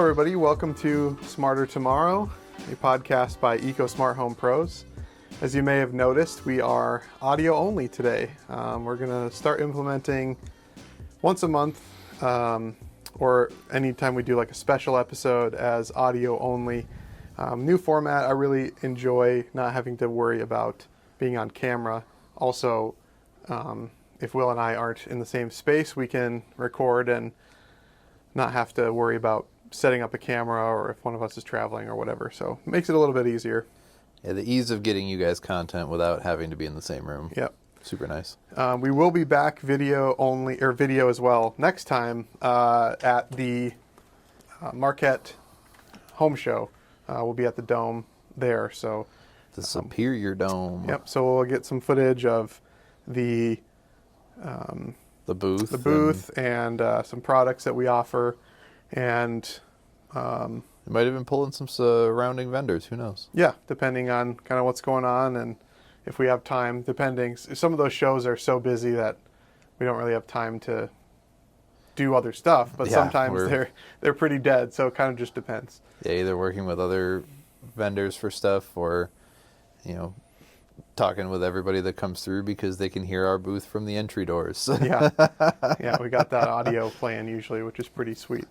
everybody. Welcome to Smarter Tomorrow, a podcast by Eco Smart Home Pros. As you may have noticed, we are audio only today. We're going to start implementing once a month or anytime we do like a special episode as audio only. New format. I really enjoy not having to worry about being on camera. Also, if Will and I aren't in the same space, we can record and not have to worry about setting up a camera or if one of us is traveling or whatever. So it makes it a little bit easier. Yeah, the ease of getting you guys content without having to be in the same room. Yep. Super nice. We will be back video only, or video as well, next time at the Marquette Home Show. We'll be at the Dome there. So The Superior Dome. Yep. So we'll get some footage of the booth and some products that we offer, and you might even pull in some surrounding vendors. Who knows? Yeah, depending on kind of what's going on and if we have time. Depending, some of those shows are so busy that we don't really have time to do other stuff. But sometimes they're pretty dead, so it kind of just depends. Yeah, either working with other vendors for stuff, or talking with everybody that comes through because they can hear our booth from the entry doors. Yeah, we got that audio playing usually, which is pretty sweet.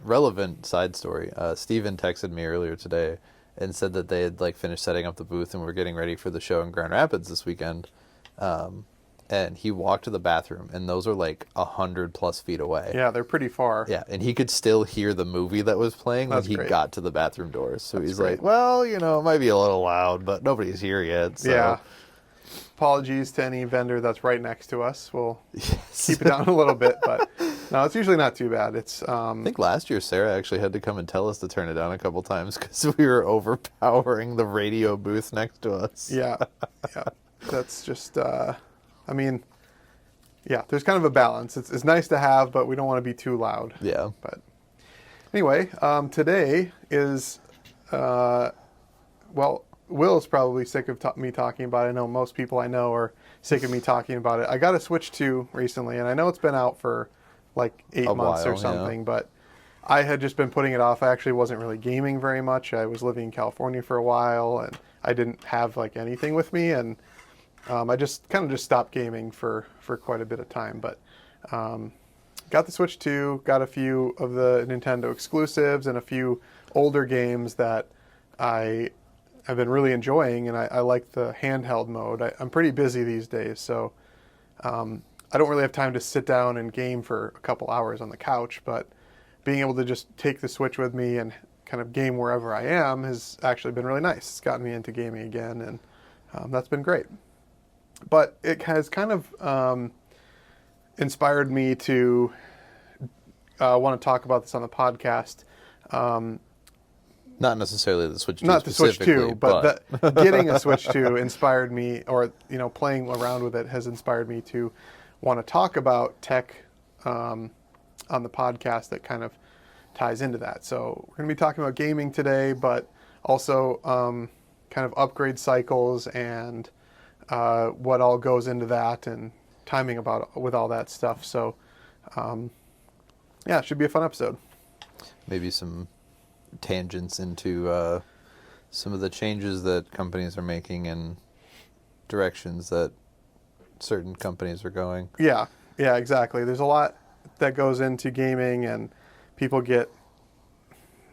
Relevant side story. Steven texted me earlier today and said that they had finished setting up the booth and were getting ready for the show in Grand Rapids this weekend. And he walked to the bathroom, and those are 100+ feet away. Yeah, they're pretty far. Yeah, and he could still hear the movie that was playing when he got to the bathroom doors. So he's great. like, well, it might be a little loud, but nobody's here yet. So. Yeah. Apologies to any vendor that's right next to us. We'll keep it down a little bit, but no, it's usually not too bad. It's I think last year Sarah actually had to come and tell us to turn it down a couple times because we were overpowering the radio booth next to us. Yeah. That's just, there's kind of a balance. It's nice to have, but we don't want to be too loud. Yeah. But anyway, today is, Will's probably sick of me talking about it. I know most people I know are sick of me talking about it. I got a Switch 2 recently, and I know it's been out for 8 months or something, but I had just been putting it off. I actually wasn't really gaming very much. I was living in California for a while, and I didn't have anything with me, and I just stopped gaming for quite a bit of time. But got the Switch 2, got a few of the Nintendo exclusives and a few older games that I've been really enjoying, and I like the handheld mode. I'm pretty busy these days, so I don't really have time to sit down and game for a couple hours on the couch, but being able to just take the Switch with me and kind of game wherever I am has actually been really nice. It's gotten me into gaming again, and that's been great. But it has kind of inspired me to want to talk about this on the podcast. Not necessarily the Switch 2 Not the Switch 2, but getting a Switch 2 inspired me, or playing around with it has inspired me to want to talk about tech on the podcast that kind of ties into that. So we're going to be talking about gaming today, but also kind of upgrade cycles and what all goes into that and timing with all that stuff. So it should be a fun episode. Maybe some tangents into some of the changes that companies are making and directions that certain companies are going. Yeah, exactly. There's a lot that goes into gaming, and people get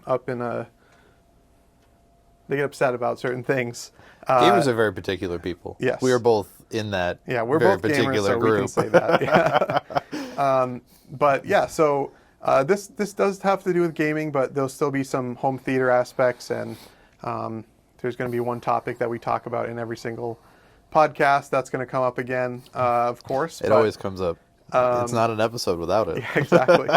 they get upset about certain things. Gamers are very particular people. Yes. We are both in that we're very both particular gamers, so group. we can say that. So this does have to do with gaming, but there'll still be some home theater aspects, and there's going to be one topic that we talk about in every single podcast that's going to come up again, of course. It always comes up. It's not an episode without it. Yeah, exactly.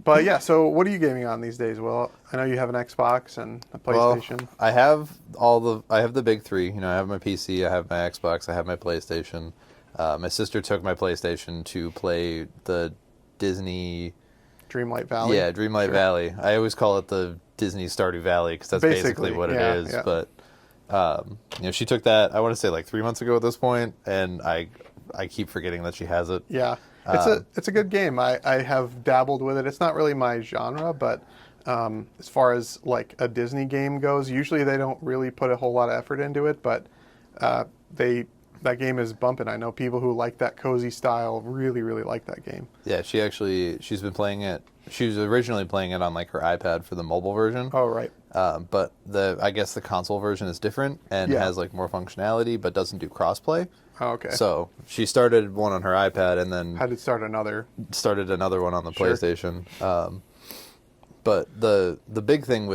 But so what are you gaming on these days, Will? I know you have an Xbox and a PlayStation. Well, I have the big three. I have my PC, I have my Xbox, I have my PlayStation. My sister took my PlayStation to play the Disney Dreamlight Valley. Yeah, Dreamlight Valley. I always call it the Disney Stardew Valley because that's basically what it is. Yeah. But she took that, I want to say 3 months ago at this point, and I keep forgetting that she has it. Yeah. It's a good game. I have dabbled with it. It's not really my genre, but As far as like a Disney game goes, usually they don't really put a whole lot of effort into it, but that game is bumping. I know people who like that cozy style really, really like that game. Yeah, she's been playing it. She was originally playing it on like her iPad for the mobile version. Oh, right. But I guess the console version is different and has like more functionality, but doesn't do crossplay. Oh, okay. So she started one on her iPad and then had to start another. Started another one on the PlayStation. But the big thing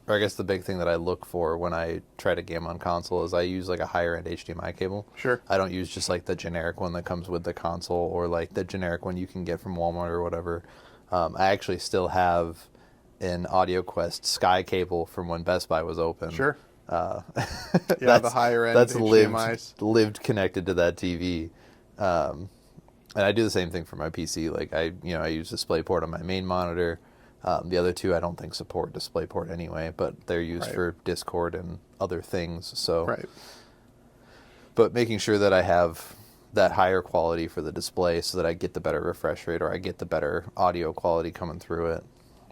or I guess the big thing that I look for when I try to game on console is I use like a higher end HDMI cable. Sure. I don't use just like the generic one that comes with the console or like the generic one you can get from Walmart or whatever. I actually still have an AudioQuest Sky cable from when Best Buy was open. Sure. The higher end HDMIs. lived connected to that TV. And I do the same thing for my PC. Like I use DisplayPort on my main monitor. The other two I don't think support DisplayPort anyway, but they're used for Discord and other things. So, right. But making sure that I have that higher quality for the display so that I get the better refresh rate or I get the better audio quality coming through it.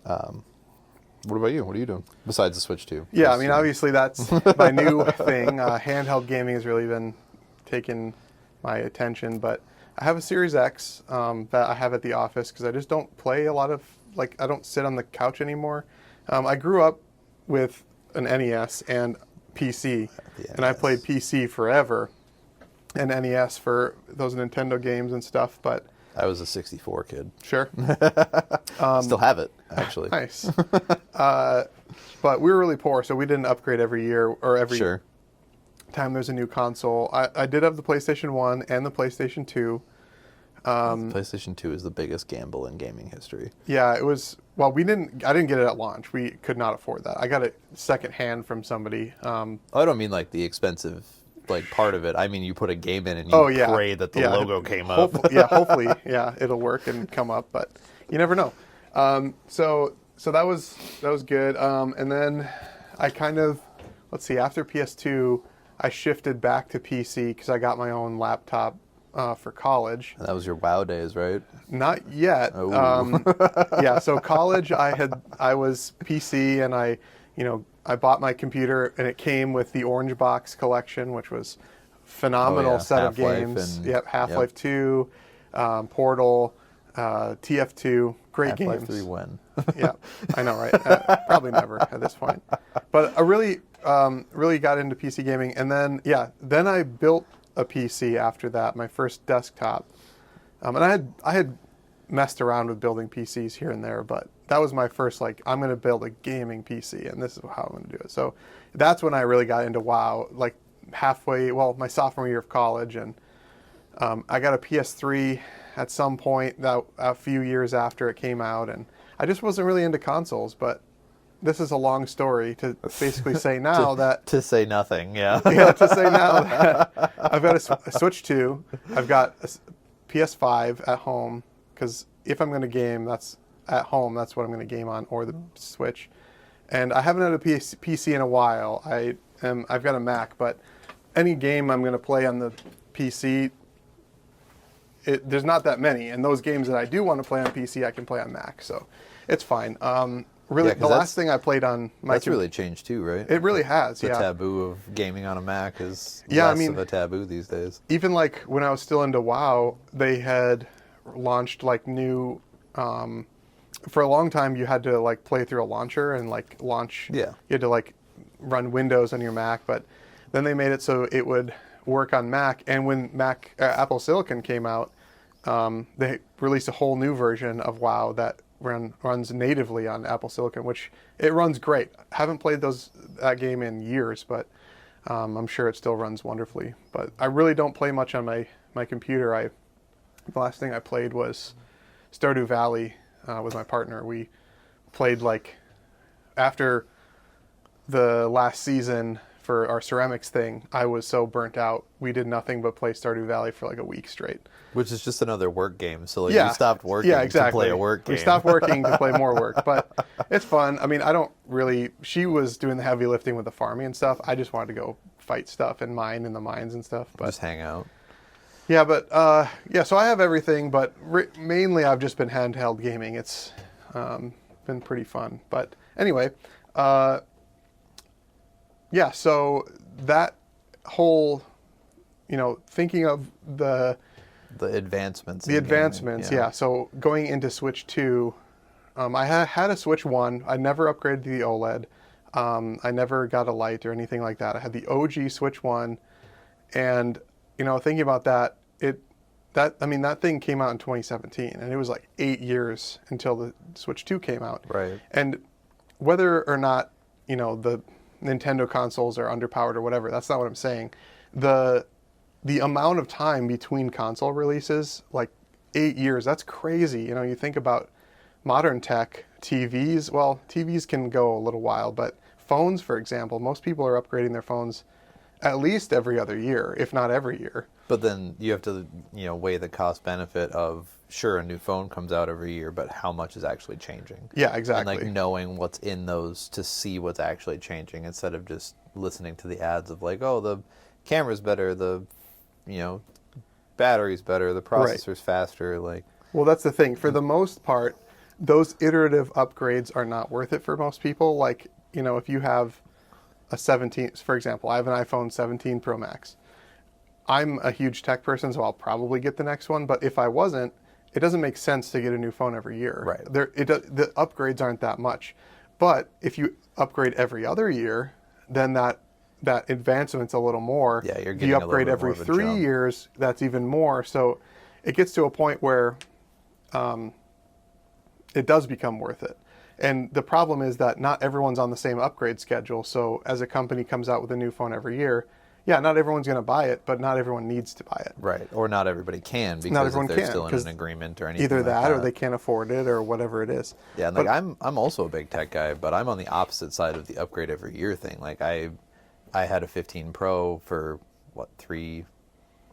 What about you? What are you doing besides the Switch 2? Yeah, I mean, obviously that's my new thing. Handheld gaming has really been taking my attention, but I have a Series X that I have at the office because I just don't play a lot of, like, I don't sit on the couch anymore. I grew up with an NES and PC, and I played PC forever and NES for those Nintendo games and stuff, but I was a 64 kid. Sure. Still have it, actually. Nice. But we were really poor, so we didn't upgrade every year or every time there's a new console. I did have the PlayStation 1 and the PlayStation 2. The PlayStation 2 is the biggest gamble in gaming history. Yeah, it was. Well, I didn't get it at launch. We could not afford that. I got it secondhand from somebody. I don't mean like the expensive part of it. I mean, you put a game in and you pray that the logo came up. Hopefully, it'll work and come up, but you never know. So that was good. And then I kind of, after PS2, I shifted back to PC because I got my own laptop for college. And that was your WoW days, right? Not yet. So college, I was PC, and I bought my computer, and it came with the Orange Box collection, which was phenomenal set of games. Half-Life 2, Portal, TF2, great games. Half-Life 3 when? Yeah, I know, right? Probably never at this point. But I really got into PC gaming, and then I built a PC after that, my first desktop. And I had messed around with building PCs here and there, but that was my first, I'm going to build a gaming PC, and this is how I'm going to do it. So that's when I really got into WoW, my sophomore year of college, and I got a PS3 at some point, a few years after it came out, and I just wasn't really into consoles, but this is a long story to basically say now that... To say nothing, yeah. Yeah, to say now that I've got a Switch 2, I've got a PS5 at home, because if I'm going to game, that's at home, that's what I'm going to game on, or the Switch. And I haven't had a PC in a while. I've got a Mac, but any game I'm going to play on the PC, there's not that many. And those games that I do want to play on PC, I can play on Mac, so it's fine. Really, the last thing I played on my... That's really changed too, right? It really has, the taboo of gaming on a Mac is less of a taboo these days. Even when I was still into WoW, they had launched new... for a long time, you had to play through a launcher and launch... Yeah. You had to run Windows on your Mac, but then they made it so it would work on Mac. And when Apple Silicon came out, they released a whole new version of WoW that runs natively on Apple Silicon, which it runs great. Haven't played that game in years, but I'm sure it still runs wonderfully. But I really don't play much on my computer. The last thing I played was Stardew Valley with my partner. We played after the last season for our ceramics thing. I was so burnt out. We did nothing but play Stardew Valley for a week straight. Which is just another work game. So you stopped working to play a work game. We stopped working to play more work, but it's fun. I mean, I don't really... She was doing the heavy lifting with the farming and stuff. I just wanted to go fight stuff and mine in the mines and stuff. But just hang out. Yeah, but so I have everything, but mainly I've just been handheld gaming. It's been been pretty fun. But anyway, yeah, so that whole, thinking of the advancements. Yeah. So going into Switch 2, I had a Switch 1. I never upgraded to the OLED. I never got a Lite or anything like that. I had the OG Switch 1, and thinking about that, that thing came out in 2017, and it was like 8 years until the Switch 2 came out. Right. And whether or not the Nintendo consoles are underpowered or whatever, that's not what I'm saying. The amount of time between console releases, like 8 years, that's crazy. You think about modern tech, TVs. Well, TVs can go a little while, but phones, for example, most people are upgrading their phones at least every other year, if not every year. But then you have to, weigh the cost benefit of, sure, a new phone comes out every year, but how much is actually changing? Yeah, exactly. And knowing what's in those to see what's actually changing instead of just listening to the ads of oh, the camera's better, the, battery's better, the processor's faster, Well, that's the thing. For the most part, those iterative upgrades are not worth it for most people. If you have a 17, for example, I have an iPhone 17 Pro Max. I'm a huge tech person, so I'll probably get the next one. But if I wasn't, it doesn't make sense to get a new phone every year. Right. The upgrades aren't that much. But if you upgrade every other year, then that advancement's a little more. Yeah, you're if getting you a little upgrade bit every more of a 3 jump. years, that's even more. So it gets to a point where it does become worth it. And the problem is that not everyone's on the same upgrade schedule. So as a company comes out with a new phone every year, yeah, not everyone's going to buy it, but not everyone needs to buy it. Right. Or not everybody can because Not everyone if they're can, still in 'cause an agreement or anything Either like that or they can't afford it or whatever it is. Yeah, and But- I'm also a big tech guy, but I'm on the opposite side of the upgrade every year thing. I had a 15 Pro for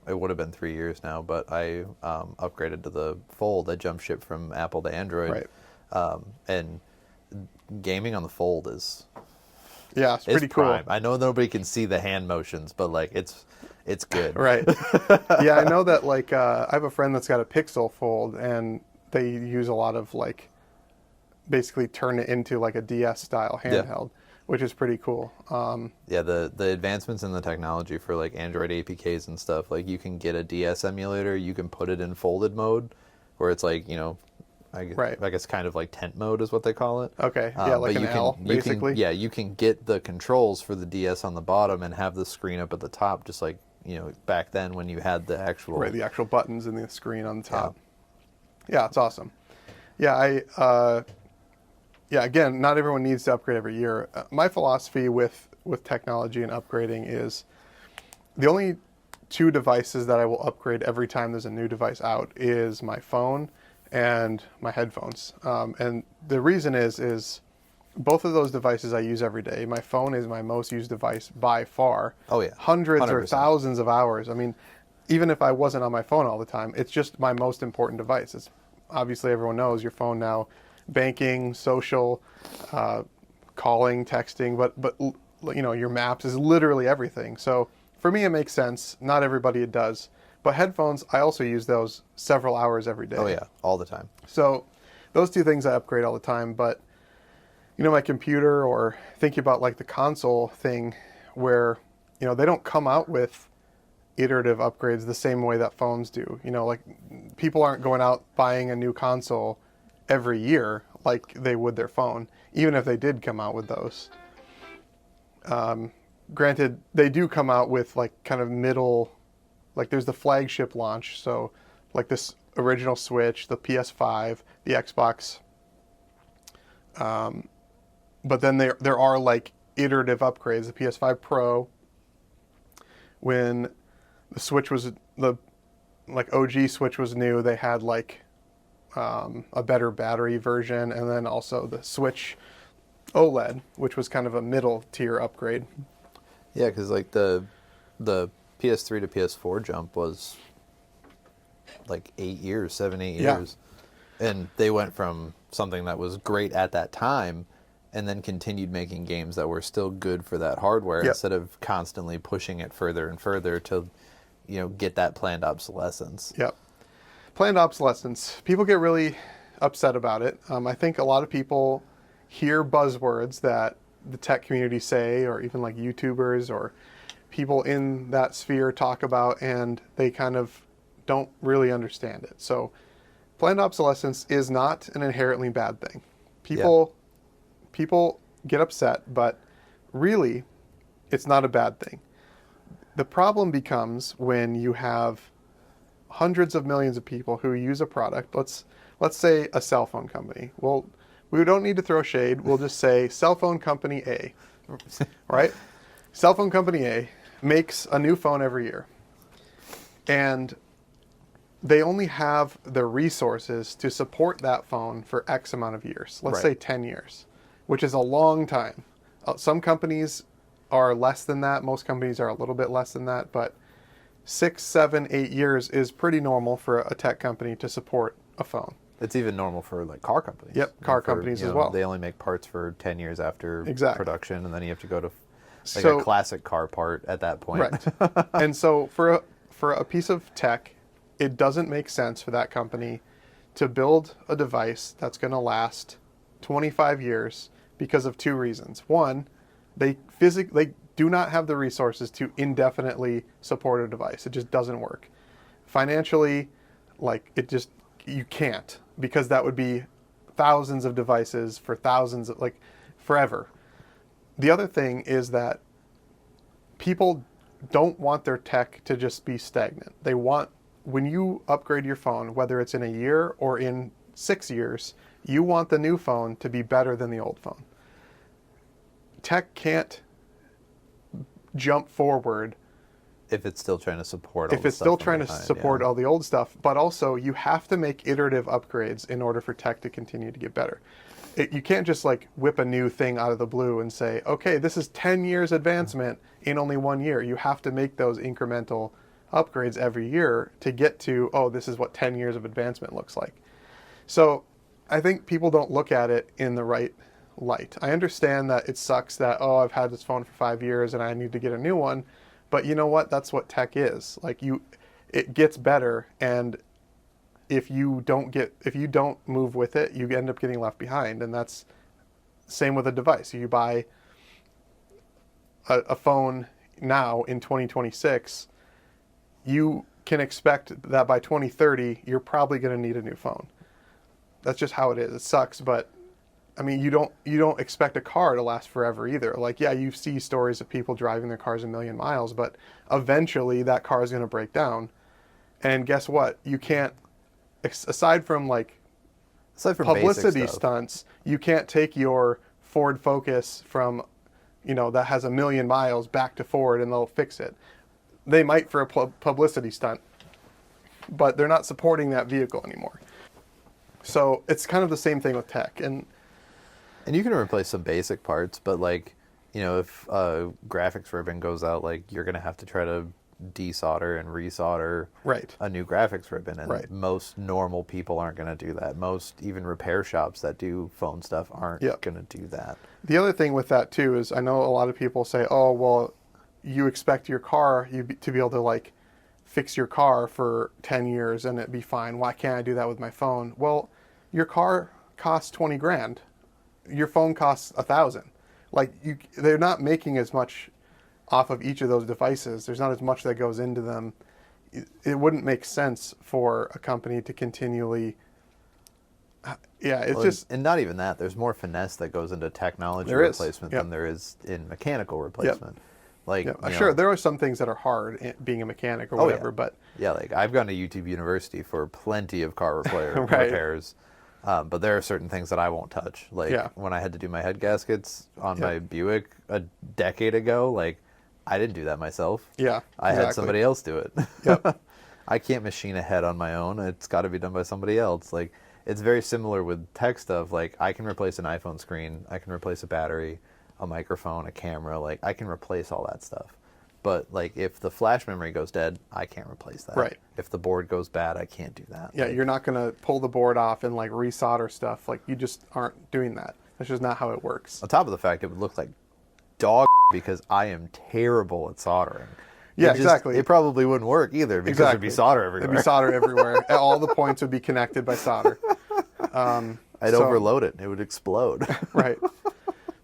it would have been 3 years now, but I upgraded to the Fold. I jumped ship from Apple to Android. Right. And gaming on the Fold is Yeah, it's pretty cool. prime. I know nobody can see the hand motions, but it's good. Right. Yeah, I know that I have a friend that's got a Pixel Fold, and they use a lot of basically turn it into a DS style handheld, which is pretty cool. Yeah, the advancements in the technology for Android APKs and stuff, you can get a DS emulator, you can put it in folded mode, where it's I guess kind of tent mode is what they call it. Okay, yeah, but an L, basically. You can get the controls for the DS on the bottom and have the screen up at the top, just back then when you had the actual... Right, the actual buttons and the screen on the top. Yeah, it's awesome. Yeah, again, not everyone needs to upgrade every year. My philosophy with technology and upgrading is the only two devices that I will upgrade every time there's a new device out is my phone and my headphones. And the reason is both of those devices I use every day. My phone is my most used device by far. Oh, yeah. Hundreds 100%. or thousands of hours. I mean, even if I wasn't on my phone all the time, it's just my most important device. It's obviously everyone knows your phone now, banking, social, calling, texting, but your maps is literally everything. So for me, it makes sense. Not everybody it does. But headphones, I also use those several hours every day. Oh, yeah, all the time. So those two things I upgrade all the time. But, my computer, or thinking about the console thing where, they don't come out with iterative upgrades the same way that phones do. People aren't going out buying a new console every year like they would their phone, even if they did come out with those. Granted, they do come out with kind of middle... there's the flagship launch, so this original Switch, the PS5, the Xbox. But then there are iterative upgrades. The PS5 Pro, when the Switch was the OG Switch was new, they had a better battery version, and then also the Switch OLED, which was kind of a middle tier upgrade. Yeah, because the PS3 to PS4 jump was 8 years, 7, 8 years. And they went from something that was great at that time and then continued making games that were still good for that hardware instead of constantly pushing it further and further to, get that planned obsolescence. Yep. Planned obsolescence. People get really upset about it. I think a lot of people hear buzzwords that the tech community say, or even like YouTubers or people in that sphere talk about, and they kind of don't really understand it. So planned obsolescence is not an inherently bad thing. People get upset, but really it's not a bad thing. The problem becomes when you have hundreds of millions of people who use a product. Let's say a cell phone company. Well, we don't need to throw shade. We'll just say cell phone company A, right? Cell phone company A makes a new phone every year, and they only have the resources to support that phone for X amount of years. Let's say 10 years, which is a long time. Some companies are less than that. Most companies are a little bit less than that, but 6, 7, 8 years is pretty normal for a tech company to support a phone. It's even normal for like car companies. Yep, car companies as well. They only make parts for 10 years after production, and then you have to go to like a classic car part at that point. Right. And so for a piece of tech, it doesn't make sense for that company to build a device that's going to last 25 years because of two reasons. One, they do not have the resources to indefinitely support a device. It just doesn't work. Financially, you can't, because that would be thousands of devices for thousands of, forever. The other thing is that people don't want their tech to just be stagnant. They want, when you upgrade your phone, whether it's in a year or in 6 years, you want the new phone to be better than the old phone. Tech can't jump forward if it's still trying to support all the old stuff, but also you have to make iterative upgrades in order for tech to continue to get better. You can't just whip a new thing out of the blue and say, okay, this is 10 years advancement in only 1 year. You have to make those incremental upgrades every year to get to, oh, this is what 10 years of advancement looks like. So I think people don't look at it in the right light. I understand that it sucks that, oh, I've had this phone for 5 years and I need to get a new one. But you know what? That's what tech is. It gets better, and if you don't move with it, you end up getting left behind. And that's same with a device. You buy a phone now in 2026, you can expect that by 2030 you're probably going to need a new phone. That's just how it is. It sucks, but I mean, you don't expect a car to last forever either. You see stories of people driving their cars a million miles, but eventually that car is going to break down. And guess what? You can't, aside from publicity stunts, you can't take your Ford Focus from, that has a million miles back to Ford and they'll fix it. They might for a publicity stunt, but they're not supporting that vehicle anymore. So it's kind of the same thing with tech. And you can replace some basic parts, but if graphics ribbon goes out, you're going to have to try to desolder and resolder a new graphics ribbon. And most normal people aren't going to do that. Most even repair shops that do phone stuff aren't going to do that. The other thing with that too is I know a lot of people say, oh, well, you expect your car to be able to fix your car for 10 years and it be fine. Why can't I do that with my phone? Well, your car costs 20 grand. Your phone costs 1,000. They're not making as much off of each of those devices. There's not as much that goes into them. It wouldn't make sense for a company to continually. And not even that. There's more finesse that goes into technology replacement than there is in mechanical replacement. Sure, there are some things that are hard being a mechanic or whatever, but I've gone to YouTube University for plenty of car repairs. But there are certain things that I won't touch. When I had to do my head gaskets on my Buick a decade ago, I didn't do that myself. Yeah, I had somebody else do it. Yep. I can't machine a head on my own. It's got to be done by somebody else. It's very similar with tech stuff. I can replace an iPhone screen. I can replace a battery, a microphone, a camera. I can replace all that stuff. But if the flash memory goes dead, I can't replace that. Right. If the board goes bad, I can't do that. Yeah, you're not going to pull the board off and resolder stuff. You just aren't doing that. That's just not how it works. On top of the fact, it would look like dog because I am terrible at soldering. Yeah, exactly. It probably wouldn't work either because there'd be solder everywhere. There'd be solder everywhere. All the points would be connected by solder. I'd overload it. It would explode. Right.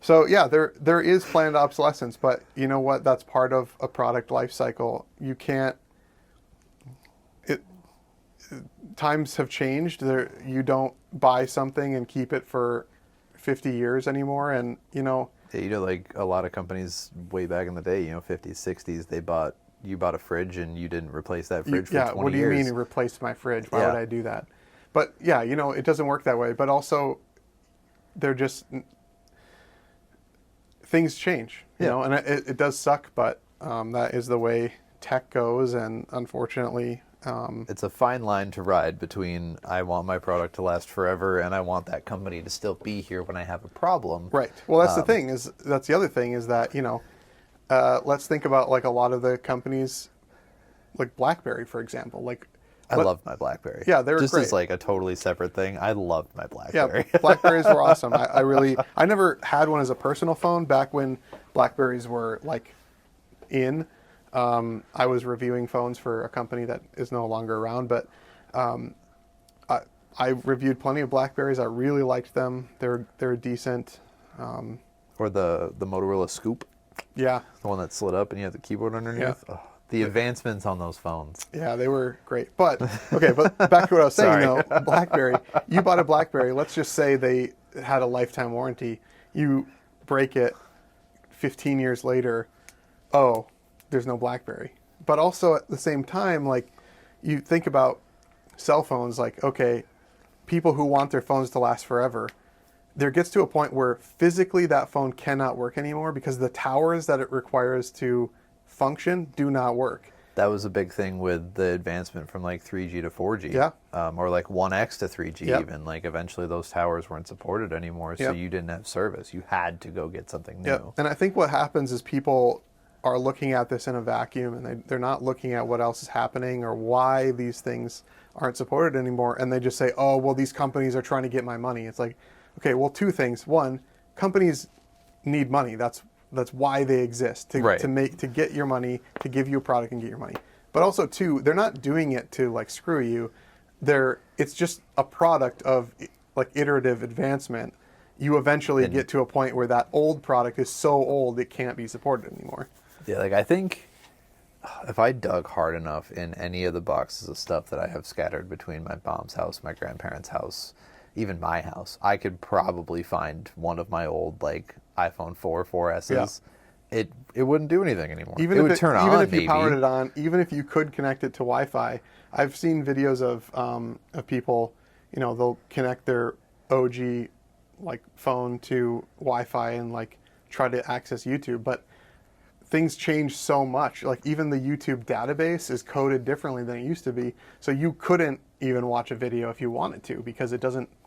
So yeah, there is planned obsolescence, but you know what? That's part of a product life cycle. You can't. Times have changed. You don't buy something and keep it for 50 years anymore, and Yeah, like a lot of companies way back in the day, 50s, 60s, you bought a fridge and you didn't replace that fridge for 20 years. Yeah, what do you mean you replaced my fridge? Why would I do that? But yeah, it doesn't work that way. But also, they're just things change, and it does suck, but that is the way tech goes, and unfortunately, it's a fine line to ride between I want my product to last forever and I want that company to still be here when I have a problem. Right. Well, that's the thing that's the other thing is that, let's think about like a lot of the companies, like BlackBerry, for example. Like, I loved my BlackBerry. Yeah, they were just great. as like a totally separate thing. I loved my BlackBerry. Yeah, BlackBerries were awesome. I never had one as a personal phone back when BlackBerries were like in. I was reviewing phones for a company that is no longer around, but I reviewed plenty of BlackBerries. I really liked them. They're decent. Or the Motorola Scoop. Yeah. The one that slid up and you had the keyboard underneath. Yeah. Oh, the advancements on those phones. Yeah, they were great. But back to what I was saying though. BlackBerry. You bought a BlackBerry. Let's just say they had a lifetime warranty. You break it 15 years later. Oh, there's no BlackBerry. But also at the same time, like you think about cell phones, like, okay, people who want their phones to last forever, there gets to a point where physically that phone cannot work anymore because the towers that it requires to function do not work. That was a big thing with the advancement from like 3G to 4G. Yeah. Or like 1X to 3G Yep. even. Like eventually those towers weren't supported anymore, so Yep. you didn't have service. You had to go get something new. Yep. And I think what happens is people are looking at this in a vacuum and they're not looking at what else is happening or why these things aren't supported anymore. And they just say, oh, well, these companies are trying to get my money. It's like, okay, well, two things. One, companies need money. That's why they exist, to get your money, to give you a product and get your money. But also, two, they're not doing it to like screw you. It's just a product of like iterative advancement. You eventually get to a point where that old product is so old it can't be supported anymore. Yeah, like I think if I dug hard enough in any of the boxes of stuff that I have scattered between my mom's house, my grandparents' house, even my house, I could probably find one of my old like iPhone 4, 4S's. Yeah. It wouldn't do anything anymore. It would turn on, even if you powered it on, even if you could connect it to Wi-Fi. I've seen videos of people, they'll connect their OG like phone to Wi-Fi and like try to access YouTube, but things change so much. Like even the YouTube database is coded differently than it used to be. So you couldn't even watch a video if you wanted to because it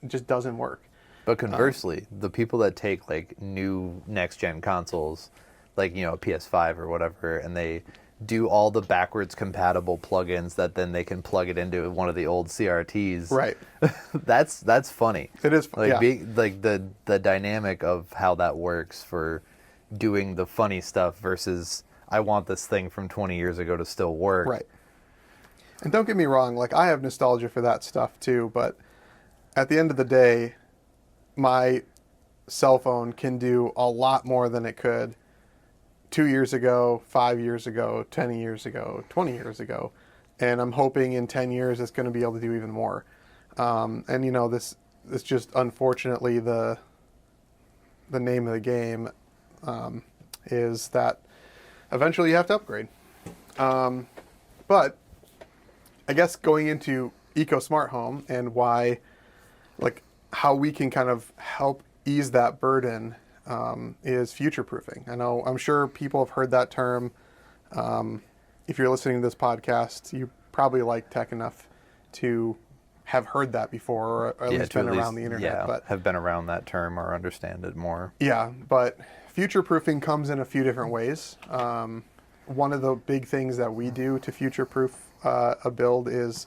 just doesn't work. But conversely, the people that take like new next gen consoles, like a PS5 or whatever, and they do all the backwards compatible plugins that then they can plug it into one of the old CRTs. Right. That's funny. It is like the dynamic of how that works for doing the funny stuff versus I want this thing from 20 years ago to still work. Right. And don't get me wrong, like I have nostalgia for that stuff too, but at the end of the day, my cell phone can do a lot more than it could 2 years ago, 5 years ago, 10 years ago, 20 years ago. And I'm hoping in 10 years it's going to be able to do even more. And this just unfortunately the name of the game is that eventually you have to upgrade. But I guess going into Eco Smart Home and why, like how we can kind of help ease that burden is future-proofing. I'm sure people have heard that term. If you're listening to this podcast, you probably like tech enough to have heard that before, or at least been around the internet. Yeah, but have been around that term or understand it more. Yeah, but future-proofing comes in a few different ways. One of the big things that we do to future-proof a build is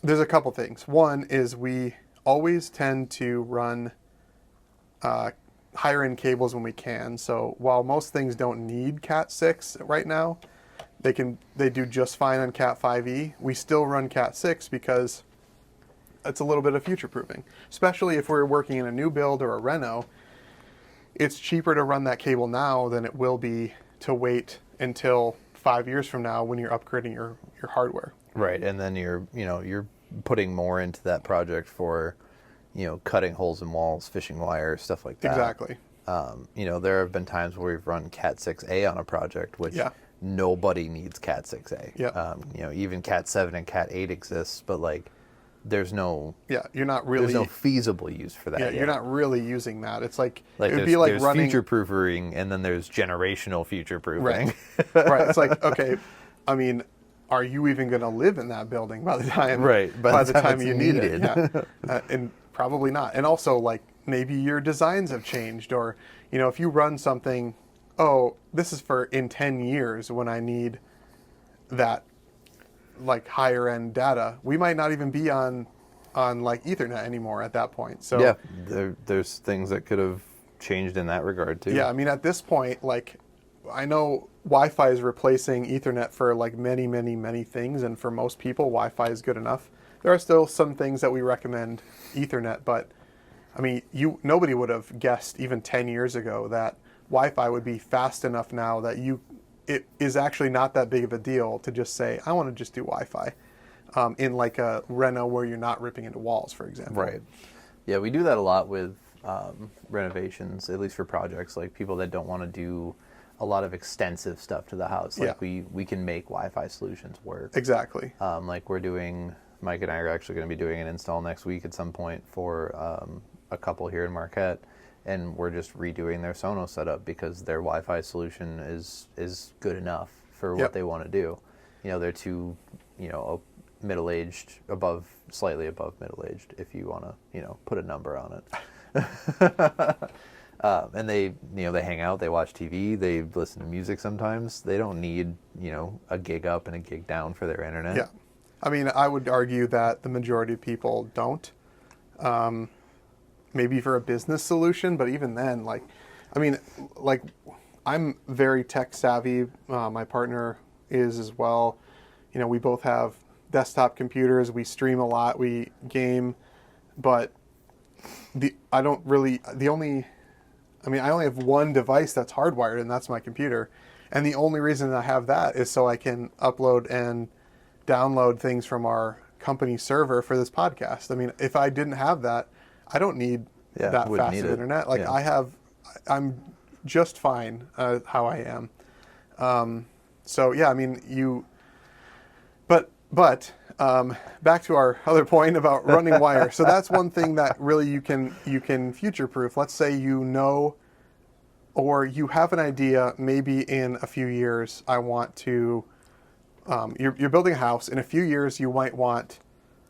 there's a couple things. One is we always tend to run higher end cables when we can. So while most things don't need Cat 6 right now, they do just fine on Cat 5e. We still run Cat 6 because it's a little bit of future proofing, especially if we're working in a new build or a reno. It's cheaper to run that cable now than it will be to wait until 5 years from now when you're upgrading your hardware. Right, and then you're putting more into that project for, cutting holes in walls, fishing wire, stuff like that. Exactly. There have been times where we've run Cat 6A on a project, which nobody needs Cat 6A. Yeah. Even Cat 7 and Cat 8 exists, but there's no you're not really there's no feasible use for that. Yeah, yet. you're not really using that. It's like it would there's, be like there's running future proofing, and then there's generational future proofing. Right. Right. It's like, okay, I mean, are you even going to live in that building by the time by the time you need it? Yeah. And probably not. And also, like, maybe your designs have changed, or if you run something, this is for in 10 years when I need that like higher end data, we might not even be on like Ethernet anymore at that point. So yeah, there's things that could have changed in that regard too. Yeah, I mean, at this point, like, I know Wi-Fi is replacing Ethernet for like many, many, many things, and for most people, Wi-Fi is good enough. There are still some things that we recommend Ethernet, but I mean, nobody would have guessed even 10 years ago that Wi-Fi would be fast enough now that it is actually not that big of a deal to just say, I want to just do Wi-Fi in like a reno where you're not ripping into walls, for example. Right. Yeah, we do that a lot with renovations, at least for projects, like people that don't want to do a lot of extensive stuff to the house. Like we can make Wi-Fi solutions work. Exactly. Like Mike and I are actually going to be doing an install next week at some point for a couple here in Marquette. And we're just redoing their Sonos setup because their Wi-Fi solution is good enough for what they want to do. They're too, middle-aged, slightly above middle-aged, if you want to, put a number on it. And they hang out, they watch TV, they listen to music sometimes. They don't need, a gig up and a gig down for their internet. Yeah. I mean, I would argue that the majority of people don't. Maybe for a business solution, but even then, I'm very tech savvy. My partner is as well. We both have desktop computers. We stream a lot. We game, but I only have one device that's hardwired, and that's my computer. And the only reason I have that is so I can upload and download things from our company server for this podcast. I mean, if I didn't have that, I don't need that fast of internet. Like I'm just fine how I am. So yeah, I mean, but back to our other point about running wire. So that's one thing that really you can future proof. Let's say or you have an idea. Maybe in a few years, I want to. You're building a house. In a few years, you might want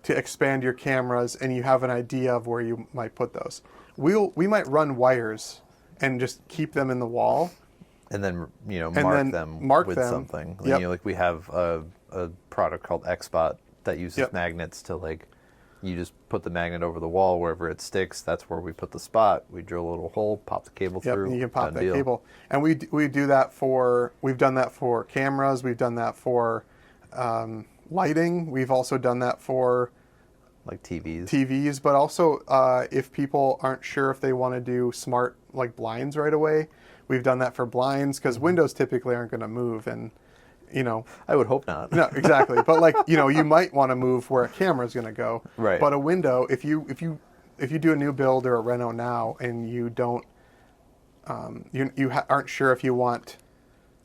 to expand your cameras, and you have an idea of where you might put those. We might run wires and just keep them in the wall, and then mark with them. something. Yep. We have a product called XSpot that uses magnets to you just put the magnet over the wall wherever it sticks. That's where we put the spot. We drill a little hole, pop the cable through. And you can pop that cable. And we do that we've done that for cameras. We've done that for lighting. We've also done that for like TVs, but also if people aren't sure if they want to do smart blinds right away, we've done that for blinds because windows typically aren't going to move, and I would hope not. No, exactly. But you might want to move where a camera is going to go. Right. But a window, if you do a new build or a reno now and you don't aren't sure if you want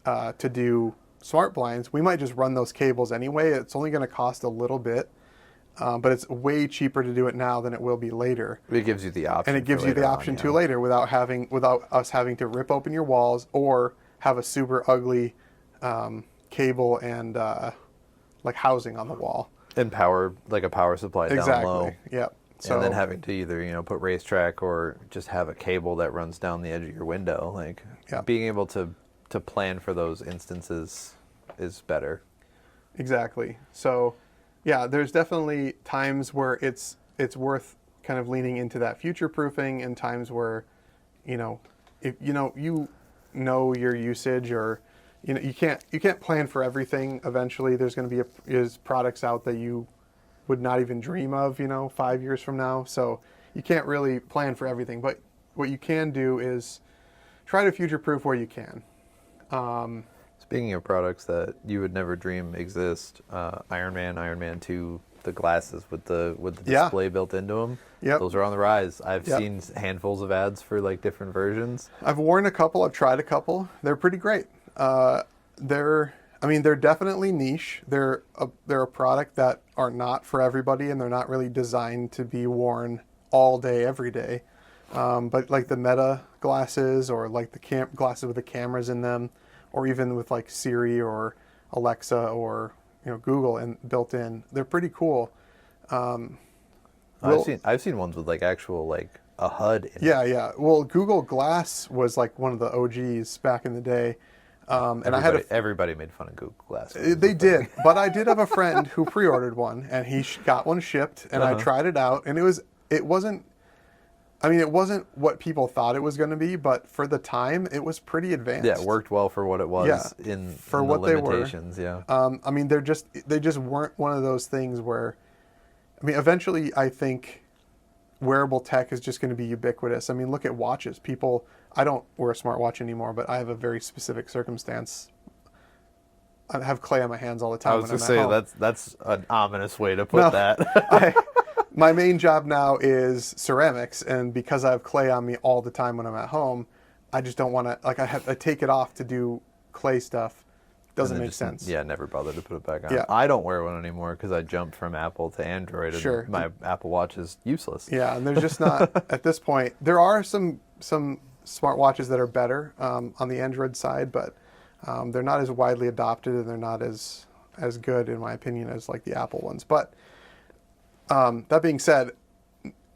to do smart blinds, we might just run those cables anyway. It's only going to cost a little bit. But it's way cheaper to do it now than it will be later. It gives you the option. And it gives you the option to later without us having to rip open your walls or have a super ugly cable and housing on the wall. And power, like a power supply down low. Yep. So, and then having to either, put racetrack or just have a cable that runs down the edge of your window. Being able to plan for those instances is better. Exactly. So yeah, there's definitely times where it's worth kind of leaning into that future proofing, and times where, if you know your usage, or you can't plan for everything. Eventually, there's going to be products out that you would not even dream of, 5 years from now. So you can't really plan for everything. But what you can do is try to future-proof where you can. Speaking of products that you would never dream exist, Iron Man 2, the glasses with the display built into them. Yep. Those are on the rise. I've seen handfuls of ads for like different versions. I've worn a couple. I've tried a couple. They're pretty great. They're definitely niche. They're a product that are not for everybody, and they're not really designed to be worn all day, every day. But like the Meta glasses, or like the glasses with the cameras in them, or even with like Siri or Alexa or Google and built in, they're pretty cool. I've seen ones with like actual like a HUD in it. Yeah. Well, Google Glass was like one of the OGs back in the day. And everybody made fun of Google Glass. They did, but I did have a friend who pre-ordered one, and he got one shipped, and I tried it out, and it wasn't what people thought it was going to be, but for the time, it was pretty advanced. Yeah, it worked well for what it was for what the limitations. They were. They just weren't one of those things where, eventually, I think wearable tech is just going to be ubiquitous. Look at watches. I don't wear a smartwatch anymore, but I have a very specific circumstance. I have clay on my hands all the time. I was going to say that's an ominous way to put that. My main job now is ceramics, and because I have clay on me all the time when I'm at home, I just don't want to. I take it off to do clay stuff. Doesn't make sense. Yeah, never bothered to put it back on. Yeah. I don't wear one anymore because I jumped from Apple to Android, and my Apple Watch is useless. Yeah, and there's just not at this point. There are some smartwatches that are better on the Android side, but they're not as widely adopted, and they're not as good, in my opinion, as like the Apple ones. But that being said,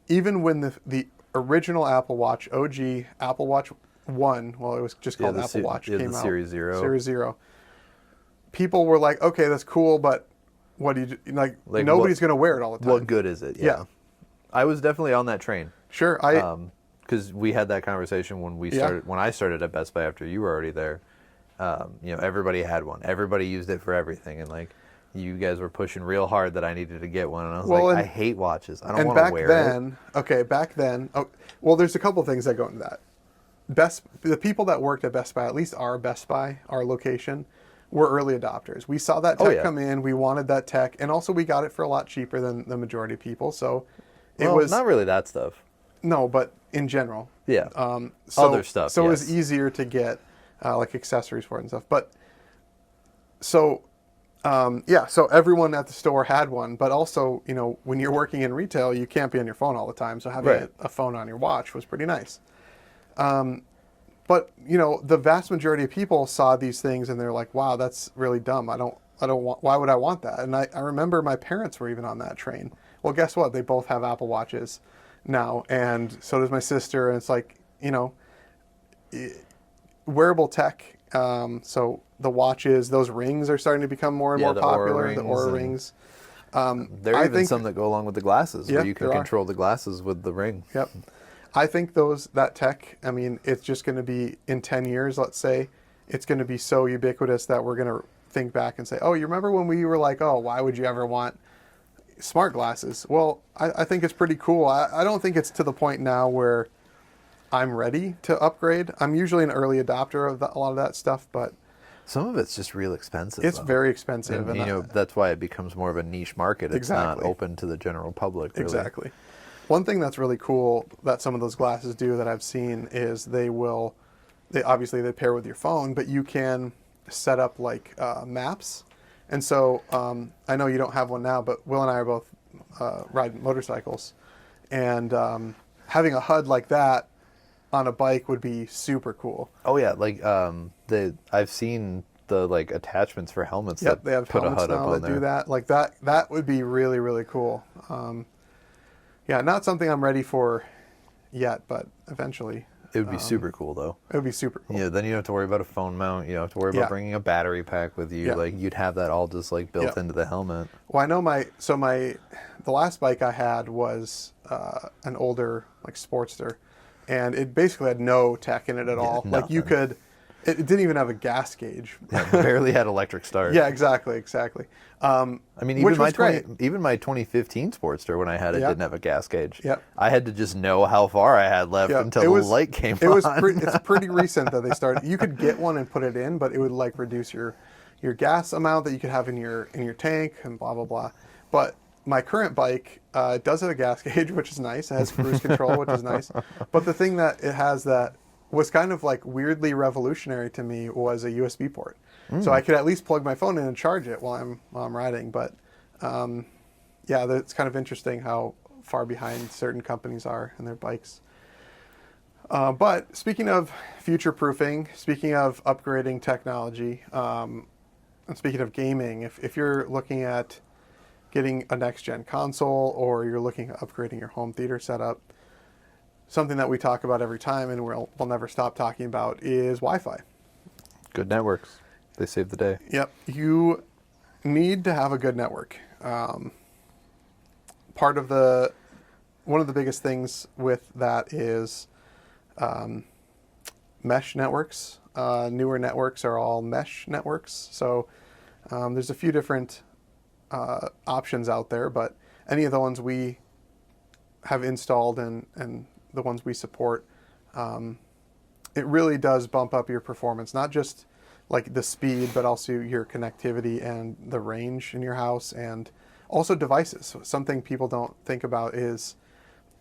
even when the original Apple Watch, OG Apple Watch 1, well, it was just called Apple Watch, came out. Series 0. Series 0. People were like, okay, that's cool, but what do you do? Like nobody's going to wear it all the time. What good is it? Yeah. I was definitely on that train. Sure. Because we had that conversation when I started at Best Buy after you were already there. Everybody had one. Everybody used it for everything, and like you guys were pushing real hard that I needed to get one, and I was I hate watches. I don't want to wear it. Back then, there's a couple things that go into that. The people that worked at Best Buy, at least our Best Buy, our location, were early adopters. We saw that tech come in. We wanted that tech, and also we got it for a lot cheaper than the majority of people. So it was not really that stuff. No, but in general. Yeah. Other stuff. So it was easier to get like accessories for it and stuff. But so everyone at the store had one. But also, when you're working in retail, you can't be on your phone all the time. So having a phone on your watch was pretty nice. But the vast majority of people saw these things and they're like, "Wow, that's really dumb. I don't want. Why would I want that?" And I remember my parents were even on that train. Well, guess what? They both have Apple Watches now, and so does my sister. And it's like, wearable tech. So the watches, those rings are starting to become more and more popular. The Aura rings. There are even some that go along with the glasses, where you can control the glasses with the ring. Yep. I think that tech, it's just going to be, in 10 years, let's say, it's going to be so ubiquitous that we're going to think back and say, oh, you remember when we were like, oh, why would you ever want smart glasses? Well, I think it's pretty cool. I don't think it's to the point now where I'm ready to upgrade. I'm usually an early adopter of a lot of that stuff, but some of it's just real expensive. It's very expensive. And that's why it becomes more of a niche market. It's not open to the general public, really. Exactly. One thing that's really cool that some of those glasses do that I've seen is they obviously pair with your phone, but you can set up like maps. And so I know you don't have one now, but Will and I are both ride motorcycles, and having a HUD like that on a bike would be super cool. Oh yeah, like I've seen the like attachments for helmets. Yep, they have put helmets a HUD now up on that there. Do that. Like that would be really, really cool. Not something I'm ready for yet, but eventually. It would be super cool, though. It would be super cool. Yeah, then you don't have to worry about a phone mount. You don't have to worry about bringing a battery pack with you. Yeah. Like, you'd have that all just, like, built into the helmet. Well, I know the last bike I had was an older, like, Sportster, and it basically had no tech in it at all. Nothing. Like, you could It didn't even have a gas gauge. Yeah, barely had electric start. Yeah, exactly. I mean, even my 2015 Sportster, when I had it, didn't have a gas gauge. Yep. I had to just know how far I had left until the light came on. It's pretty recent that they started. You could get one and put it in, but it would like reduce your gas amount that you could have in your tank and blah blah blah. But my current bike does have a gas gauge, which is nice. It has cruise control, which is nice. But the thing that it has that was kind of like weirdly revolutionary to me was a USB port. So I could at least plug my phone in and charge it while I'm riding. But yeah, it's kind of interesting how far behind certain companies are in their bikes. But speaking of future-proofing, speaking of upgrading technology, and speaking of gaming, if you're looking at getting a next-gen console or you're looking at upgrading your home theater setup, something that we talk about every time and we'll never stop talking about is Wi-Fi. Good networks. They save the day. Yep. You need to have a good network. One of the biggest things with that is mesh networks. Newer networks are all mesh networks. So there's a few different options out there, but any of the ones we have installed and the ones we support, it really does bump up your performance, not just like the speed, but also your connectivity and the range in your house, and also devices. So something people don't think about is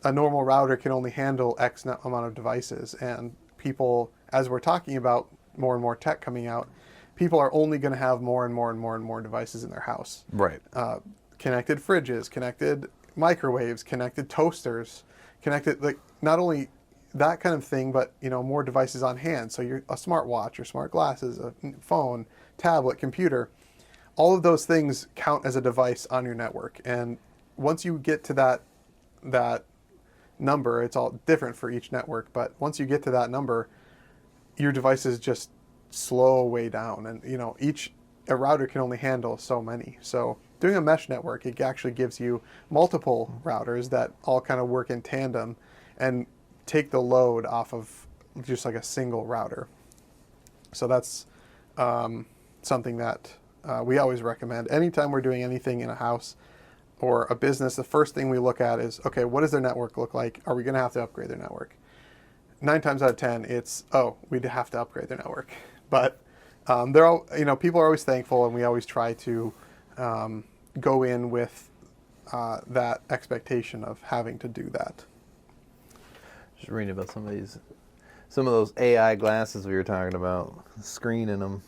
a normal router can only handle X amount of devices, and people, as we're talking about more and more tech coming out, people are only going to have more and more and more and more devices in their house. Right. Connected fridges, connected microwaves, connected toasters, connected, like, not only that kind of thing, but more devices on hand. So a smartwatch, your smart glasses, a phone, tablet, computer, all of those things count as a device on your network. And once you get to that number, it's all different for each network, but once you get to that number, your devices just slow way down, and a router can only handle so many. So doing a mesh network, it actually gives you multiple routers that all kind of work in tandem and take the load off of just like a single router. So that's something that we always recommend. Anytime we're doing anything in a house or a business, the first thing we look at is, okay, what does their network look like? Are we going to have to upgrade their network? 9 times out of 10, it's, we'd have to upgrade their network. But they're all, people are always thankful, and we always try to go in with that expectation of having to do that. Just reading about some of those AI glasses we were talking about, screen in them.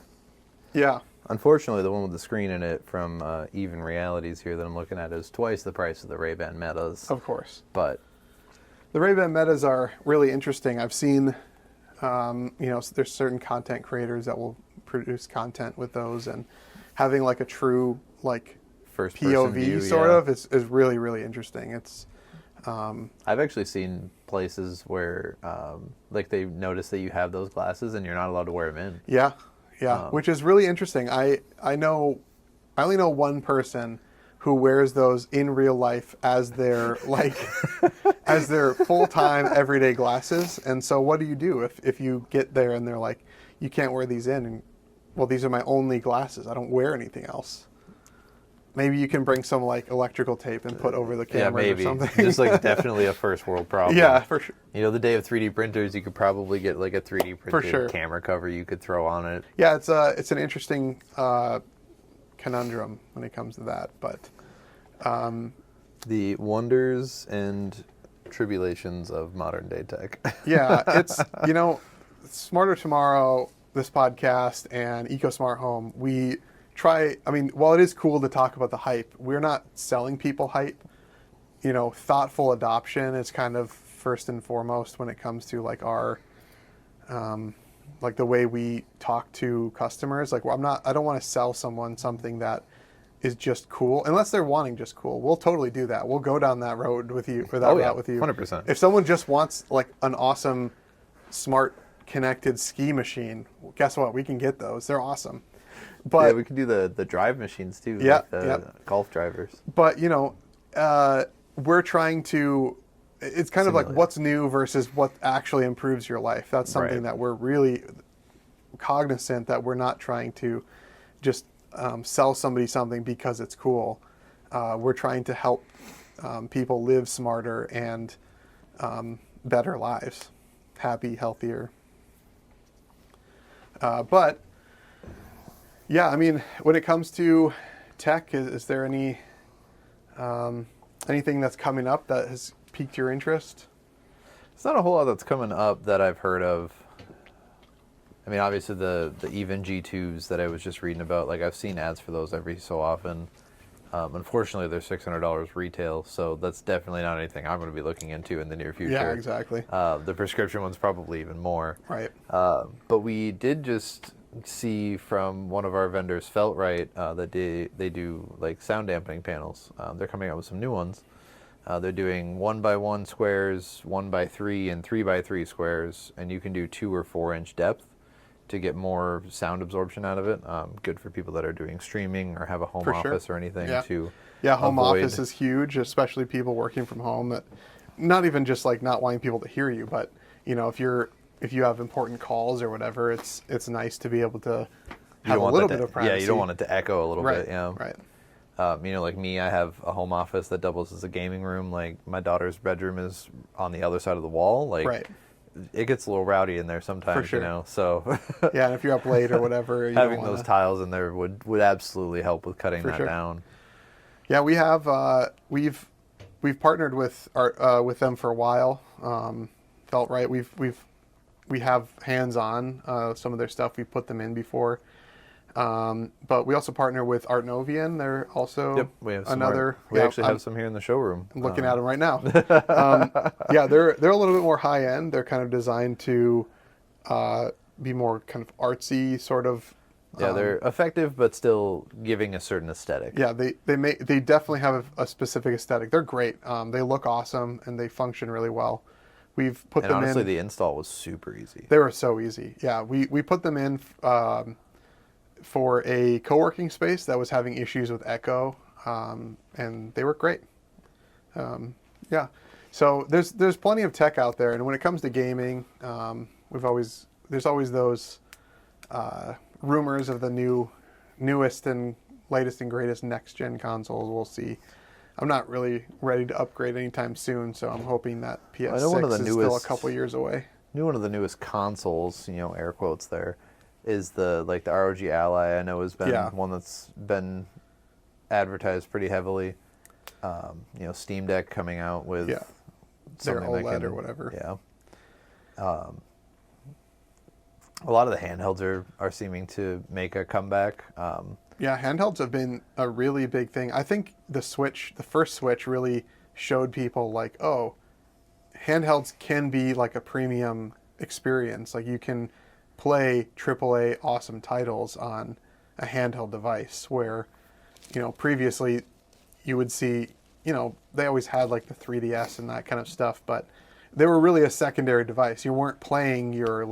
Yeah. Unfortunately, the one with the screen in it from Even Realities here that I'm looking at is twice the price of the Ray-Ban Metas. Of course. But the Ray-Ban Metas are really interesting. I've seen, there's certain content creators that will produce content with those, and having like a true like first POV view, sort of is really, really interesting. It's I've actually seen places where like they notice that you have those glasses and you're not allowed to wear them in. Yeah, which is really interesting. I only know one person who wears those in real life as their as their full-time everyday glasses. And so what do you do if you get there and they're like, you can't wear these in? And well, these are my only glasses. I don't wear anything else. Maybe you can bring some like electrical tape and put over the camera or something. Just like definitely a first world problem. Yeah, for sure. The day of 3D printers, you could probably get like a 3D printed for sure camera cover you could throw on it. Yeah, it's an interesting conundrum when it comes to that, but the wonders and tribulations of modern day tech. Yeah, it's Smarter Tomorrow, this podcast, and EcoSmart Home, we try, while it is cool to talk about the hype, we're not selling people hype. Thoughtful adoption is kind of first and foremost when it comes to like our like the way we talk to customers. Like, I don't want to sell someone something that is just cool, unless they're wanting just cool. We'll totally do that. We'll go down that road with you, or that route with you. 100%. If someone just wants like an awesome, smart, connected ski machine, well, guess what? We can get those. They're awesome. But yeah, we can do the drive machines too. Yeah, like the golf drivers. But we're trying to. It's kind of like what's new versus what actually improves your life. That's something that we're really cognizant that we're not trying to just sell somebody something because it's cool. We're trying to help people live smarter and better lives, happy, healthier. But yeah, I mean, when it comes to tech, is there any anything that's coming up that has piqued your interest? It's not a whole lot that's coming up that I've heard of. I mean, obviously the even G2s that I was just reading about, like I've seen ads for those every so often. Unfortunately, they're $600 retail, so that's definitely not anything I'm going to be looking into in the near future. Yeah, exactly. The prescription one's probably even more. Right. But we did just see from one of our vendors, Feltrite, that they do like sound dampening panels. They're coming out with some new ones. They're doing 1x1 squares, 1x3, and 3x3 squares, and you can do 2 or 4 inch depth to get more sound absorption out of it. Good for people that are doing streaming or have a home office or anything. Yeah, home office is huge, especially people working from home. That not even just like not wanting people to hear you, but you know, if you have important calls or whatever, it's nice to be able to have a little bit of privacy. Yeah, you don't want it to echo a little bit. Yeah, right. You know, like me, I have a home office that doubles as a gaming room. Like my daughter's bedroom is on the other side of the wall. Like, it gets a little rowdy in there sometimes. For sure. You know, so yeah, and if you're up late or whatever, you having those tiles in there would absolutely help with cutting that down. Yeah, we have we've partnered with them for a while. Feltrite, we have hands on some of their stuff. We've put them in before. But we also partner with Novian. They're also we have another. We actually have some here in the showroom. I'm looking at them right now. Yeah, they're a little bit more high end. They're kind of designed to be more kind of artsy sort of. Yeah, they're effective, but still giving a certain aesthetic. Yeah, they definitely have a specific aesthetic. They're great. They look awesome and they function really well. We've put them in. Honestly, the install was super easy. They were so easy. Yeah, we put them in for a co-working space that was having issues with echo, and they work great. Yeah, so there's plenty of tech out there, and when it comes to gaming, there's always those rumors of the newest and latest and greatest next gen consoles. We'll see. I'm not really ready to upgrade anytime soon, so I'm hoping that PS6 is still a couple years away. One of the newest consoles, you know, air quotes there, is the ROG Ally. I know has been one that's been advertised pretty heavily. You know, Steam Deck coming out with their OLED or whatever. Yeah. A lot of the handhelds are seeming to make a comeback. Yeah, handhelds have been a really big thing. I think the first Switch really showed people like, oh, handhelds can be like a premium experience. Like you can play AAA awesome titles on a handheld device where, you know, previously you would see, you know, they always had like the 3DS and that kind of stuff, but they were really a secondary device. You weren't playing your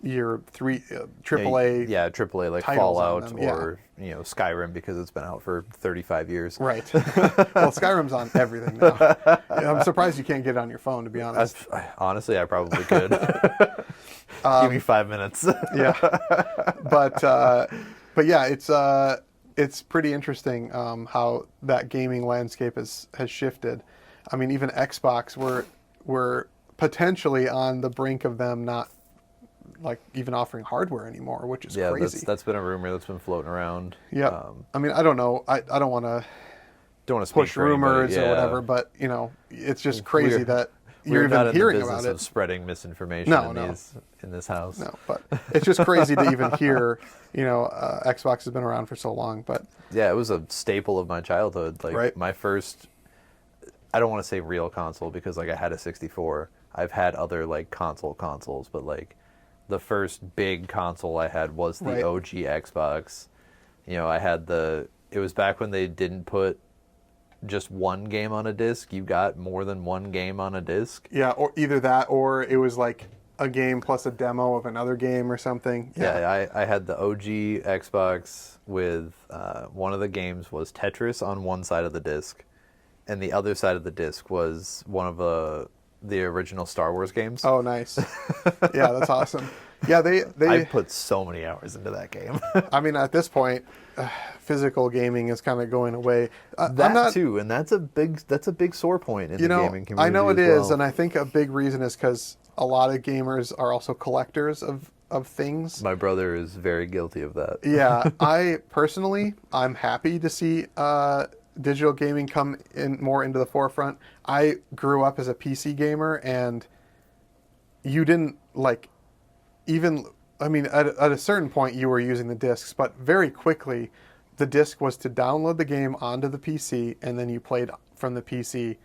AAA AAA like Fallout or you know, Skyrim because it's been out for 35 years. Right. Well, Skyrim's on everything now. I'm surprised you can't get it on your phone, to be honest. Honestly, I probably could. Give me 5 minutes. Yeah. But yeah, it's pretty interesting how that gaming landscape has shifted. I mean, even Xbox, we're potentially on the brink of them not like even offering hardware anymore, which is crazy. That's been a rumor that's been floating around. Yeah. I mean, I don't know. I don't want to push rumors or whatever, but you know, it's just crazy that you're even hearing about it. Of spreading misinformation in this house. No, but it's just crazy to even hear. You know, Xbox has been around for so long, but yeah, it was a staple of my childhood. Like my first, I don't want to say real console because like I had a 64. I've had other like consoles, but like the first big console I had was the OG Xbox. You know, I had it was back when they didn't put just one game on a disc. You got more than one game on a disc. Yeah, or either that or it was like a game plus a demo of another game or something. Yeah, I had the OG Xbox with one of the games was Tetris on one side of the disc, and the other side of the disc was one of the original Star Wars games. Oh, nice. Yeah, that's awesome. Yeah, I put so many hours into that game. I mean, at this point, physical gaming is kind of going away. Too, and that's a big sore point in the gaming community. I know it as well. is, and I think a big reason is because a lot of gamers are also collectors of things. My brother is very guilty of that. Yeah, I'm happy to see digital gaming come in more into the forefront. I grew up as a PC gamer, and you didn't like even. I mean, at a certain point, you were using the discs, but very quickly, the disc was to download the game onto the PC, and then you played from the PC.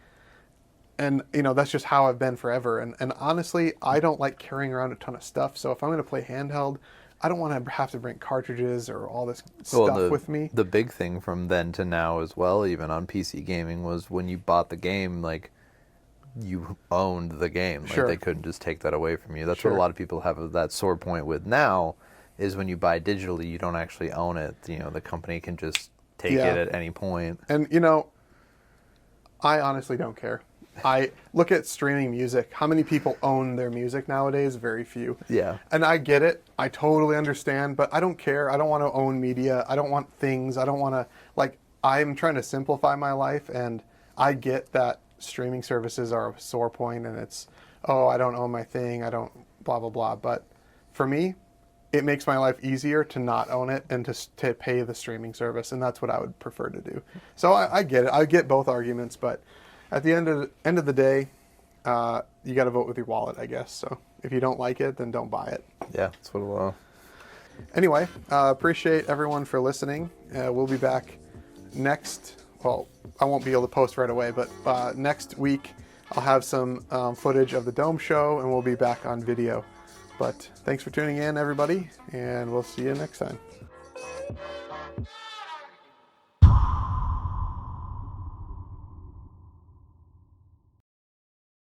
And, that's just how I've been forever. And honestly, I don't like carrying around a ton of stuff. So if I'm going to play handheld, I don't want to have to bring cartridges or all this stuff with me. The big thing from then to now as well, even on PC gaming, was when you bought the game, like, you owned the game. Like, they couldn't just take that away from you. That's what a lot of people have that sore point with now, is when you buy digitally, you don't actually own it. The company can just take it at any point. And, I honestly don't care. I look at streaming music. How many people own their music nowadays? Very few. Yeah. And I get it. I totally understand, but I don't care. I don't want to own media. I don't want things. I don't want to, I'm trying to simplify my life, and I get that streaming services are a sore point, and it's, I don't own my thing. I don't blah, blah, blah. But for me, it makes my life easier to not own it and to pay the streaming service, and that's what I would prefer to do. So I get it. I get both arguments, but at the end of the day, you got to vote with your wallet, I guess. So if you don't like it, then don't buy it. Yeah, that's what it will. Anyway, appreciate everyone for listening. We'll be back next. Well, I won't be able to post right away, but next week I'll have some footage of the Dome show, and we'll be back on video. But thanks for tuning in, everybody, and we'll see you next time.